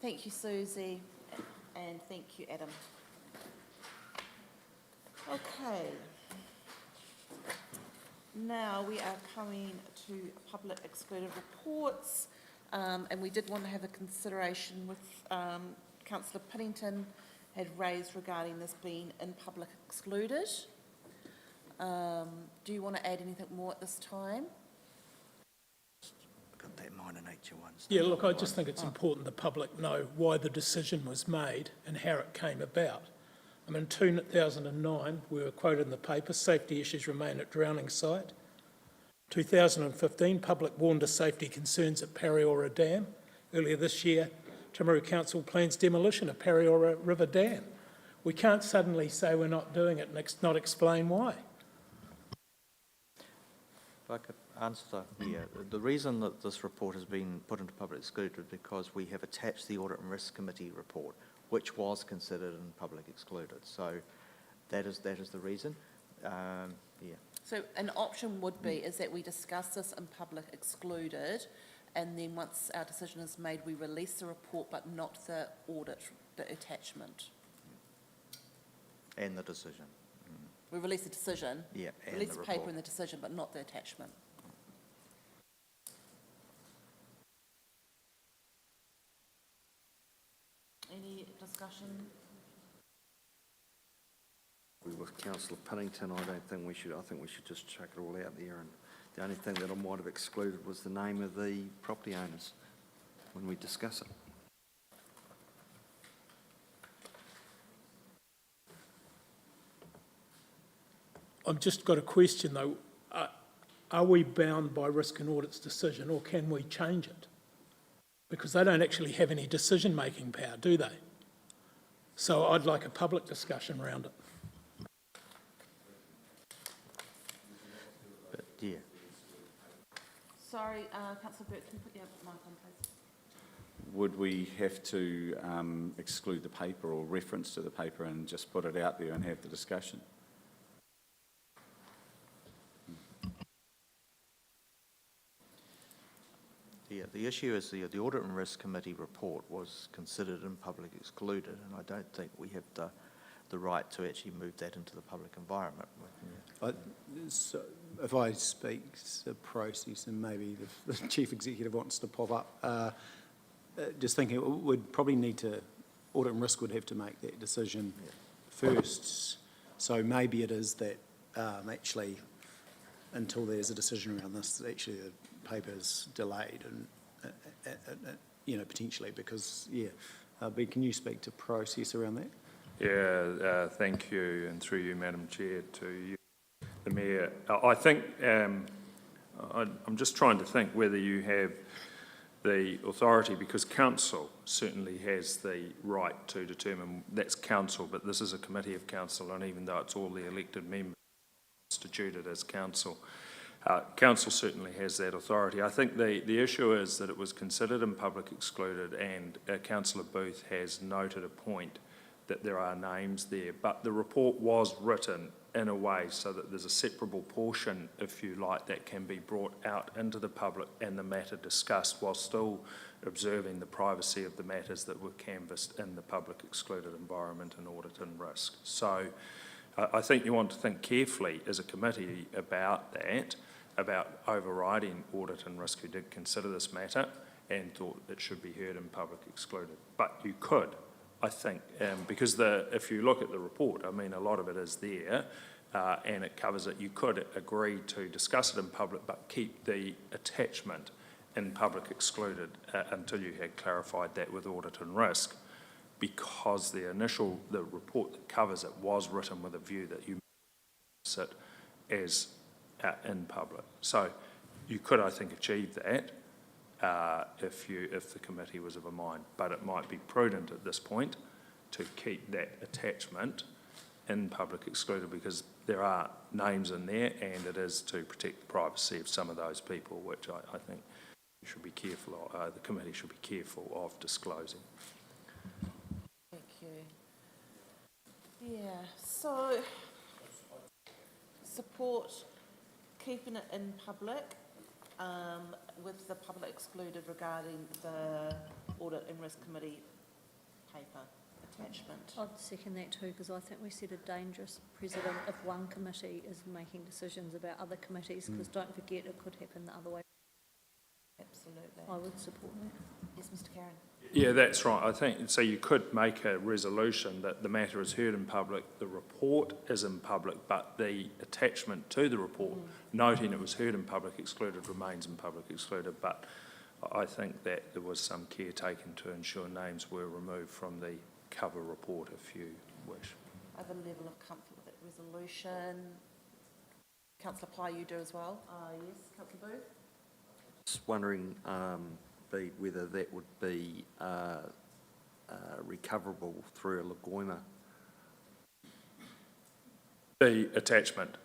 Thank you, Susie, and thank you, Adam. Okay. Now we are coming to public excluded reports, and we did want to have a consideration with Councillor Piddington had raised regarding this being in public excluded. Do you want to add anything more at this time? Got that minor nature ones. Yeah, look, I just think it's important the public know why the decision was made and how it came about. I mean, in 2009, we were quoted in the paper, safety issues remain at drowning site. 2015, public warned of safety concerns at Pariora Dam. Earlier this year, Timaru Council plans demolition of Pariora River Dam. We can't suddenly say we're not doing it and not explain why. If I could answer here, the reason that this report has been put into public excluded is because we have attached the Audit and Risk Committee report, which was considered in public excluded. So that is the reason. Yeah. So an option would be is that we discuss this in public excluded, and then once our decision is made, we release the report, but not the audit, the attachment. And the decision. We release the decision. Yeah, and release the the report. paper and the decision, but not the attachment. Any discussion? With Councillor Piddington, I think we should just chuck it all out there, and the only thing that I might have excluded was the name of the property owners when we discuss it. I've just got a question though. Are we bound by Risk and Audit's decision, or can we change it? Because they don't actually have any decision-making power, do they? So I'd like a public discussion around it. But yeah. Sorry, Councillor Burt, can you put your mic on, please? Would we have to exclude the paper or reference to the paper and just put it out there and have the discussion? Yeah, the issue is the Audit and Risk Committee report was considered in public excluded, and I don't think we have the right to actually move that into the public environment. So if I speak the process, and maybe the Chief Executive wants to pop up, just thinking we'd probably need to, Audit and Risk would have to make that decision first. So maybe it is that actually, until there's a decision around this, actually the paper's delayed, and potentially because but can you speak to process around that? Yeah, thank you, and through you, Madam Chair, to you, the Mayor. I think I'm just trying to think whether you have the authority, because Council certainly has the right to determine, that's Council, but this is a committee of Council, and even though it's all the elected members constituted as Council, Council certainly has that authority. I think the issue is that it was considered in public excluded, and Councillor Booth has noted a point that there are names there, but the report was written in a way so that there's a separable portion, if you like, that can be brought out into the public and the matter discussed while still observing the privacy of the matters that were canvassed in the public excluded environment and audit and risk. So I think you want to think carefully as a committee about that, about overriding audit and risk who did consider this matter and thought it should be heard in public excluded. But you could, I think, because if you look at the report, I mean, a lot of it is there and it covers it. You could agree to discuss it in public but keep the attachment in public excluded until you had clarified that with audit and risk, because the report that covers it was written with a view that you sit as in public. So you could, I think, achieve that if the committee was of a mind, but it might be prudent at this point to keep that attachment in public excluded, because there are names in there and it is to protect the privacy of some of those people, which I think you should be careful of, the committee should be careful of disclosing. Thank you. Yeah, so support keeping it in public, with the public excluded regarding the Audit and Risk Committee paper attachment. I'd second that too, because I think we set a dangerous precedent if one committee is making decisions about other committees, because don't forget, it could happen the other way. Absolutely. I would support that. Yes, Mr Karen. Yeah, that's right. I think, so you could make a resolution that the matter is heard in public, the report is in public, but the attachment to the report, noting it was heard in public excluded, remains in public excluded. But I think that there was some care taken to ensure names were removed from the cover report, if you wish. I have a level of comfort with that resolution. Councillor Pye, you do as well? Yes. Councillor Booth? Just wondering, Bede, whether that would be recoverable through a Lagoima. The attachment.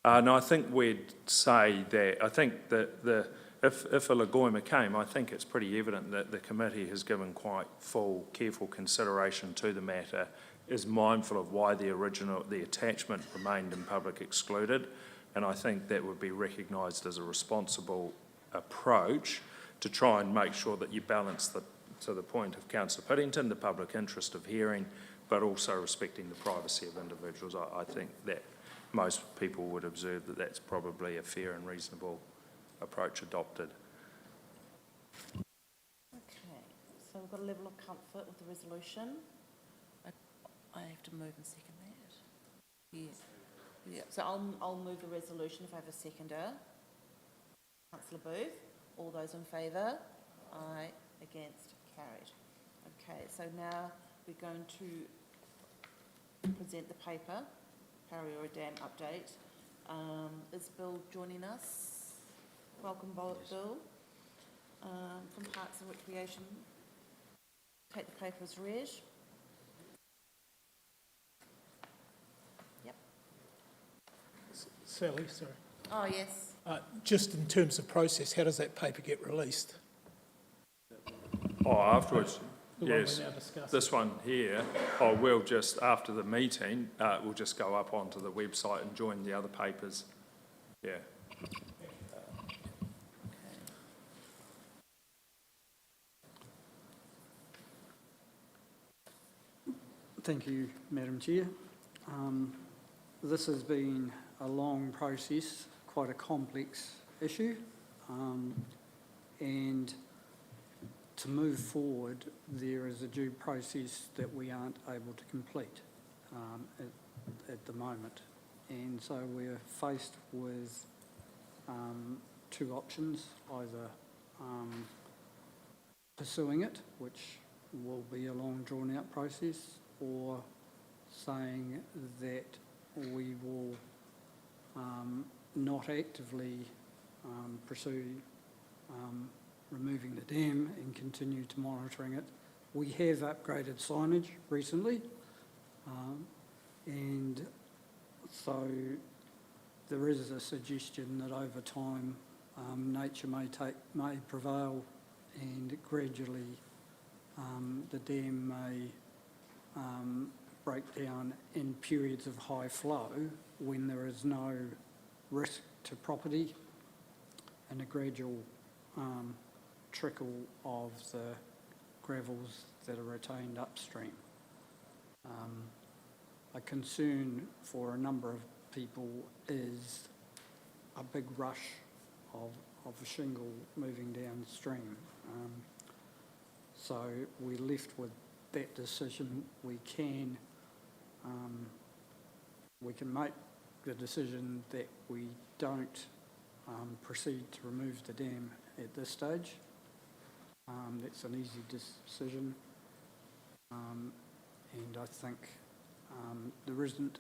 No, I think we'd say that, I think that if a Lagoima came, I think it's pretty evident that the committee has given quite full, careful consideration to the matter, is mindful of why the attachment remained in public excluded, and I think that would be recognised as a responsible approach to try and make sure that you balance to the point of Councillor Piddington, the public interest of hearing, but also respecting the privacy of individuals. I think that most people would observe that that's probably a fair and reasonable approach adopted. Okay, so we've got a level of comfort with the resolution. I have to move and second that. Yeah, so I'll move the resolution if I have a seconder. Councillor Booth, all those in favour? Aye, against, carried. Okay, so now we're going to present the paper, Pareora Dam update. Is Bill joining us? Welcome, Bill. From Parks and Recreation. Take the paper as read. Yep. Sally, sorry. Oh, yes. Just in terms of process, how does that paper get released? Oh, afterwards, The one yes. we're now discussing. This one here, we'll just, after the meeting, we'll just go up onto the website and join the other papers. Yeah. Thank you, Madam Chair. This has been a long process, quite a complex issue, and to move forward, there is a due process that we aren't able to complete at the moment. And so we're faced with two options, either pursuing it, which will be a long drawn-out process, or saying that we will not actively pursue removing the dam and continue to monitoring it. We have upgraded signage recently, and so there is a suggestion that over time nature may prevail, and gradually the dam may break down in periods of high flow when there is no risk to property, and a gradual trickle of the gravels that are retained upstream. A concern for a number of people is a big rush of shingle moving downstream. So we're left with that decision. We can make the decision that we don't proceed to remove the dam at this stage. That's an easy decision, and I think there isn't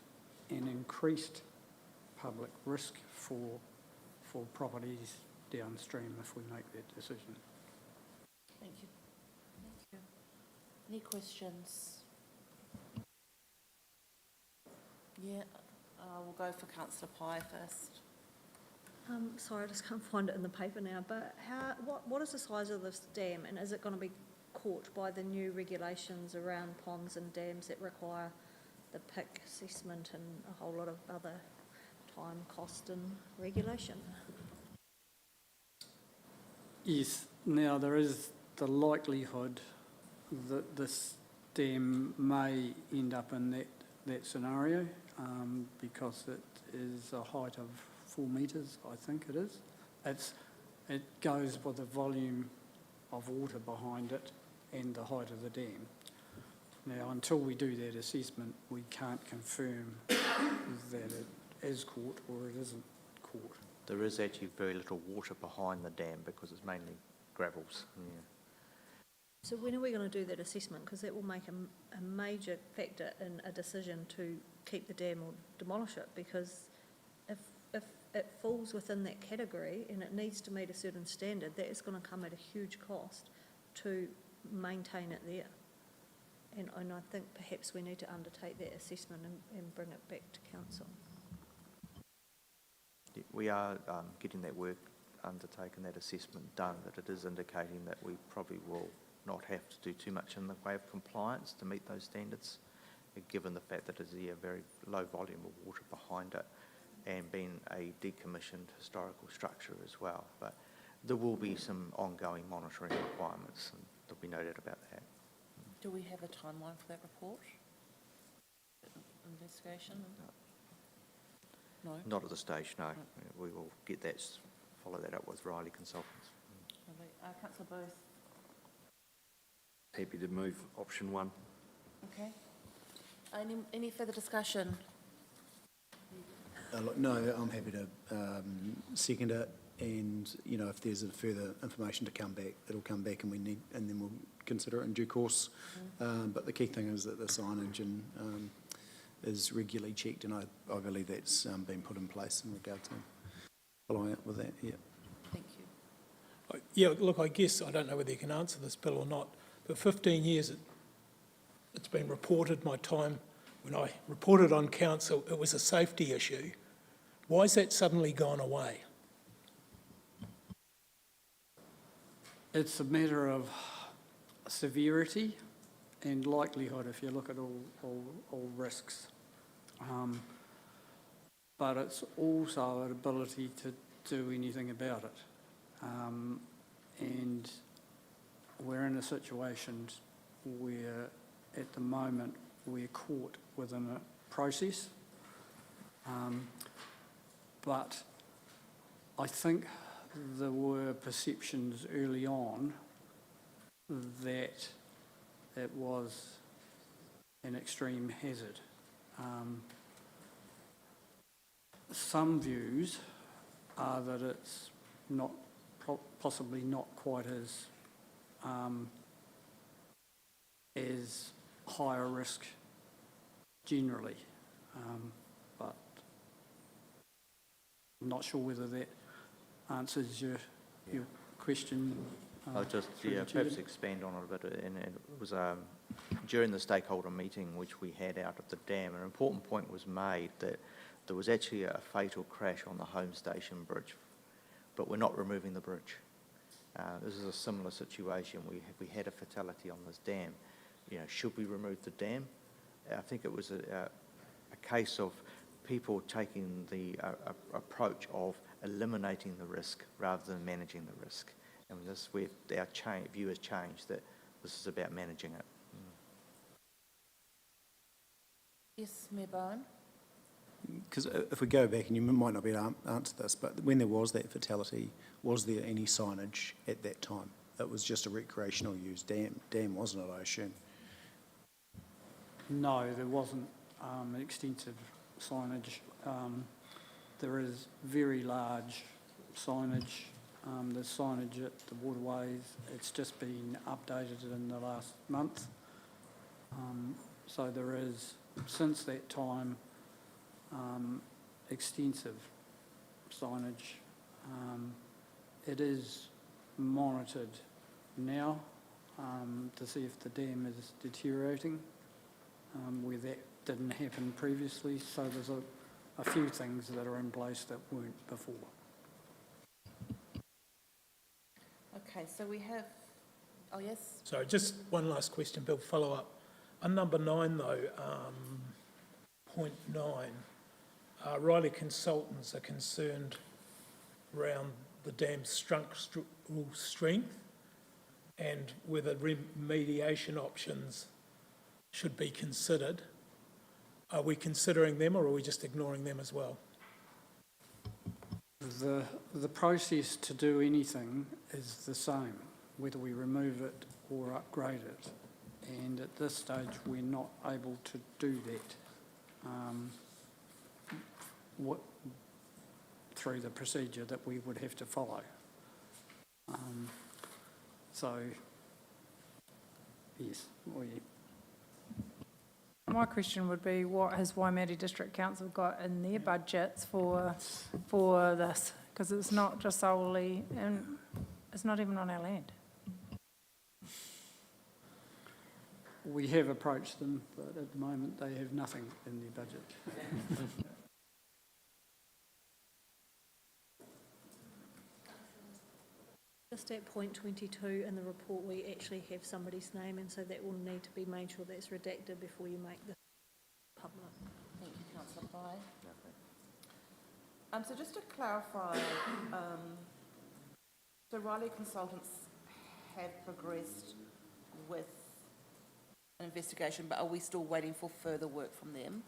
an increased public risk for properties downstream if we make that decision. Thank you. Thank you. Any questions? Yeah, we'll go for Councillor Pye first. Sorry, I just can't find it in the paper now, but what is the size of this dam, and is it going to be caught by the new regulations around ponds and dams that require the PIC assessment and a whole lot of other time, cost and regulation? Yes, now there is the likelihood that this dam may end up in that scenario, because it is a height of 4 metres, I think it is. It goes with the volume of water behind it and the height of the dam. Now, until we do that assessment, we can't confirm that it is caught or it isn't caught. There is actually very little water behind the dam because it's mainly gravels. Yeah. So when are we going to do that assessment? Because that will make a major factor in a decision to keep the dam or demolish it, because if it falls within that category and it needs to meet a certain standard, that is going to come at a huge cost to maintain it there. And I think perhaps we need to undertake that assessment and bring it back to council. We are getting that work undertaken, that assessment done, but it is indicating that we probably will not have to do too much in the way of compliance to meet those standards, given the fact that it's a very low volume of water behind it and being a decommissioned historical structure as well. But there will be some ongoing monitoring requirements, and there'll be no doubt about that. Do we have a timeline for that report? Investigation? No? Not at this stage, no. We will get that, follow that up with Riley Consultants. Lovely. Councillor Booth? Happy to move option 1. Okay. Any further discussion? Look, no, I'm happy to second it, and, you know, if there's a further information to come back, it'll come back and then we'll consider it in due course. But the key thing is that the signage is regularly checked, and I believe that's been put in place in regard to following up with that, yeah. Thank you. Yeah, look, I guess, I don't know whether you can answer this, Bill, or not, but 15 years it's been reported, my time when I reported on council, it was a safety issue. Why has that suddenly gone away? It's a matter of severity and likelihood if you look at all risks. But it's also an ability to do anything about it. And we're in a situation where at the moment we're caught within a process. But I think there were perceptions early on that it was an extreme hazard. Some views are that it's not possibly not quite as high a risk generally, but I'm not sure whether that answers your question. I'll just through the perhaps chair. expand on it a bit. And it was during the stakeholder meeting which we had out at the dam, an important point was made that there was actually a fatal crash on the Home Station Bridge, but we're not removing the bridge. This is a similar situation. We had a fatality on this dam. You know, should we remove the dam? I think it was a case of people taking the approach of eliminating the risk rather than managing the risk. And this is where our view has changed, that this is about managing it. Yes, Mayor Bowen? Because if we go back, and you might not be able to answer this, but when there was that fatality, was there any signage at that time? It was just a recreational use dam, wasn't it, I assume? No, there wasn't extensive signage. There is very large signage. There's signage at the waterways. It's just been updated in the last month. So there is, since that time, extensive signage. It is monitored now to see if the dam is deteriorating, where that didn't happen previously. So there's a few things that are in place that weren't before. Okay, so we have, oh yes? Sorry, just one last question, Bill, follow up. On number 9 though, point 9, Riley Consultants are concerned around the dam's overall strength and whether remediation options should be considered. Are we considering them or are we just ignoring them as well? The process to do anything is the same, whether we remove it or upgrade it. And at this stage, we're not able to do that through the procedure that we would have to follow. So, yes, My question would be, what has Waimate District Council got in their budgets for this? Because it's not just solely, and it's not even on our land. we have approached them, but at the moment, they have nothing in their budget. Just at point 22 in the report, we actually have somebody's name, and so that will need to be made sure that's redacted before you make this public. Thank you, councillor Pai. So just to clarify, so Riley Consultants have progressed with an investigation, but are we still waiting for further work from them?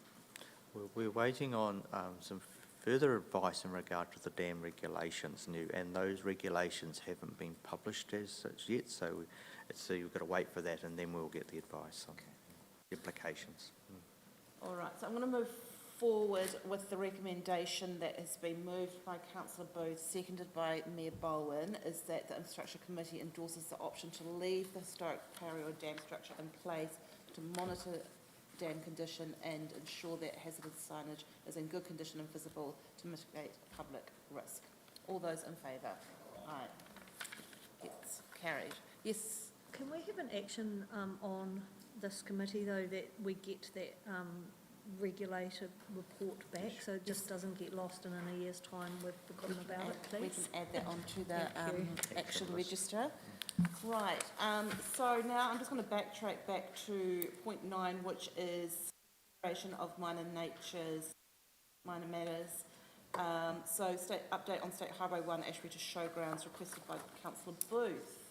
We're waiting on some further advice in regard to the dam regulations, and those regulations haven't been published as such yet, so you've got to wait for that and then we'll get the advice on the implications. All right, so I'm going to move forward with the recommendation that has been moved by councillor Booth, seconded by Mayor Bowen, is that the Infrastructure Committee endorses the option to leave the historic carrier or dam structure in place to monitor dam condition and ensure that hazardous signage is in good condition and visible to mitigate public risk. All those in favour? Aye. It's carried. Yes. Can we have an action on this committee, though, that we get that regulated report back, so it just doesn't get lost and in a year's time we've forgotten about it, We please? can add that onto the Thank you. action register. Right, so now I'm just going to backtrack back to point 9, which is consideration of minor matters. So update on State Highway 1 Ashby to Showgrounds requested by councillor Booth.